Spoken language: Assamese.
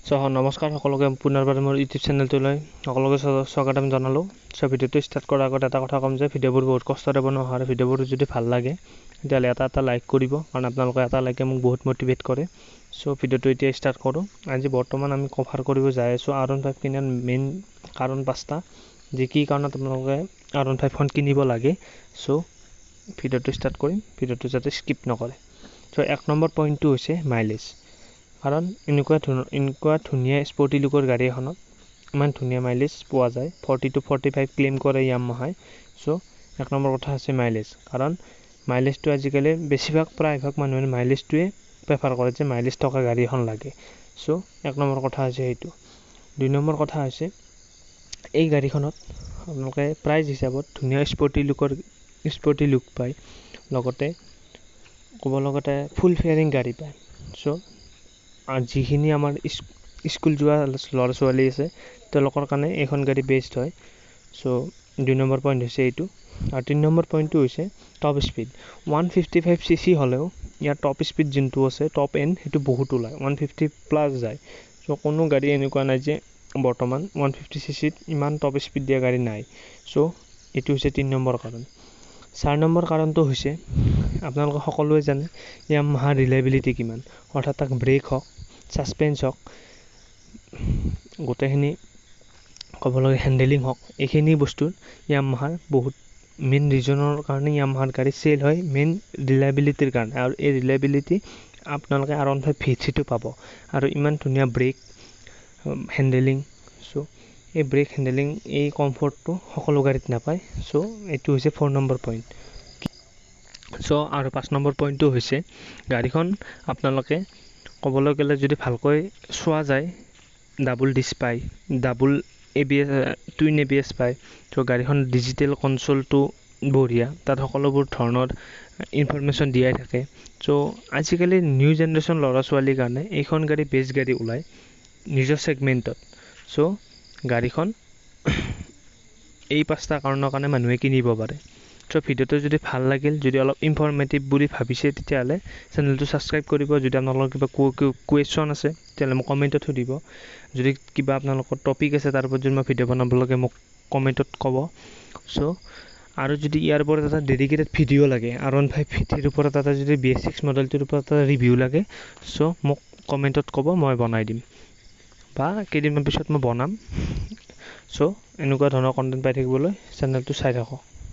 নমস্কাৰ সকলোকে পুনৰবাৰ মোৰ ইউটিউব চেনেলটোলৈ সকলোকে স্বাগতম জনালোঁ। ভিডিঅ'টো ষ্টাৰ্ট কৰাৰ আগত এটা কথা ক'ম যে ভিডিঅ'বোৰ বহুত কষ্টৰে বনোৱা হয়। ভিডিঅ'বোৰ যদি ভাল লাগে তেতিয়াহ'লে এটা লাইক কৰিব, কাৰণ আপোনালোকে এটা লাইকে মোক বহুত মটিভেট কৰে। ভিডিঅ'টো এতিয়া ষ্টাৰ্ট কৰোঁ। আজি বৰ্তমান আমি কভাৰ কৰিব যাই আছোঁ R15 কিনাৰ মেইন কাৰণ 5টা, যি কি কাৰণত আপোনালোকে R15খন কিনিব লাগে। ভিডিঅ'টো ষ্টাৰ্ট কৰিম, ভিডিঅ'টো যাতে স্কিপ নকৰে। 1 নম্বৰ পইণ্টটো হৈছে মাইলেজ। কাৰণ এনেকুৱা ধুনীয়া স্পৰ্টি লুকৰ গাড়ী এখনত ইমান ধুনীয়া মাইলেজ পোৱা যায়। 40 to 45 ক্লেইম কৰে ইয়ামাহাই। 1 নম্বৰ কথা হৈছে মাইলেজ। কাৰণ মাইলেজটো আজিকালি প্ৰায়ভাগ মানুহে মাইলেজটোৱে প্ৰেফাৰ কৰে যে মাইলেজ থকা গাড়ী এখন লাগে। 1 নম্বৰ কথা হৈছে সেইটো। 2 নম্বৰ কথা হৈছে এই গাড়ীখনত আপোনালোকে প্ৰাইজ হিচাপত ধুনীয়া স্পৰ্টি লুক পায়, লগতে ফুল ফেয়াৰিং গাড়ী পায়। আৰু যিখিনি আমাৰ স্কুল যোৱা ল'ৰা ছোৱালী আছে তেওঁলোকৰ কাৰণে এইখন গাড়ী বেষ্ট হয়। 2 নম্বৰ পইণ্ট হৈছে এইটো। আৰু 3 নম্বৰ পইণ্টটো হৈছে টপ স্পীড। 155cc হ'লেও ইয়াৰ টপ স্পীড যোনটো আছে টপ এণ্ড সেইটো বহুত ওলায়, 150+ যায়। কোনো গাড়ী এনেকুৱা নাই যে বৰ্তমান 150cc ইমান টপ স্পীড দিয়া গাড়ী নাই। এইটো হৈছে 3 নম্বৰ কাৰণ। 4 নম্বৰ কাৰণটো হৈছে আপোনালোকে সকলোৱে জানে ইয়ামাহাৰ ৰিলায়েবিলিটি কিমান, অৰ্থাৎ তাক ব্ৰেক হওক, ছাছপেঞ্চ হওক, গোটেইখিনি ক'ব লাগে হেণ্ডেলিং হওক, এইখিনি বস্তুত ইয়ামাহাৰ বহুত মেইন ৰিজনৰ কাৰণে ইয়ামাহাৰ গাড়ী চেল হয়, মেইন ৰিলায়েবিলিটিৰ কাৰণে। আৰু এই ৰিলায়েবিলিটি আপোনালোকে R15 VC পাব। আৰু ইমান ধুনীয়া ব্ৰেক হেণ্ডেলিং, এই ব্ৰেক হেণ্ডেলিং এই কমফৰ্টটো সকলো গাড়ীত নাপায়। এইটো হৈছে 4 নম্বৰ পইণ্ট। আৰু 5 নম্বৰ পইণ্টটো হৈছে গাড়ীখন আপোনালোকে ক'বলৈ গ'লে যদি ভালকৈ চোৱা যায় ডাবল ডিস্ক পায়, ডাবল ABS, টুইন ABS পায়। গাড়ীখন ডিজিটেল কনচোলটো বঢ়িয়া, তাত সকলোবোৰ ধৰণৰ ইনফৰমেশ্যন দিয়াই থাকে। আজিকালি নিউ জেনেৰেশ্যন ল'ৰা ছোৱালীৰ কাৰণে এইখন গাড়ী বেষ্ট গাড়ী ওলায় নিজৰ ছেগমেণ্টত। গাড়ীখন এই 5টা কাৰণৰ কাৰণে মানুহে কিনিব পাৰে। ভিডিঅ'টো যদি ভাল লাগিল, যদি অলপ ইনফৰ্মেটিভ বুলি ভাবিছে তেতিয়াহ'লে চেনেলটো ছাবস্ক্ৰাইব কৰিব। যদি আপোনালোকৰ কিবা কুৱেশ্যন আছে তেতিয়াহ'লে মোক কমেণ্টত সুধিব। যদি কিবা আপোনালোকৰ টপিক আছে তাৰ ওপৰত যদি মই ভিডিঅ' বনাব লাগে মোক কমেণ্টত ক'ব। আৰু যদি ইয়াৰ ওপৰত এটা ডেডিকেটেড ভিডিঅ' লাগে, R15 VCৰ ওপৰত এটা যদি BS6 মডেলটোৰ ওপৰত এটা ৰিভিউ লাগে, মোক কমেণ্টত ক'ব, মই বনাই দিম বা কেইদিনমান পিছত মই বনাম। এনেকুৱা ধৰণৰ কণ্টেণ্ট পাই থাকিবলৈ চেনেলটো চাই থাকক।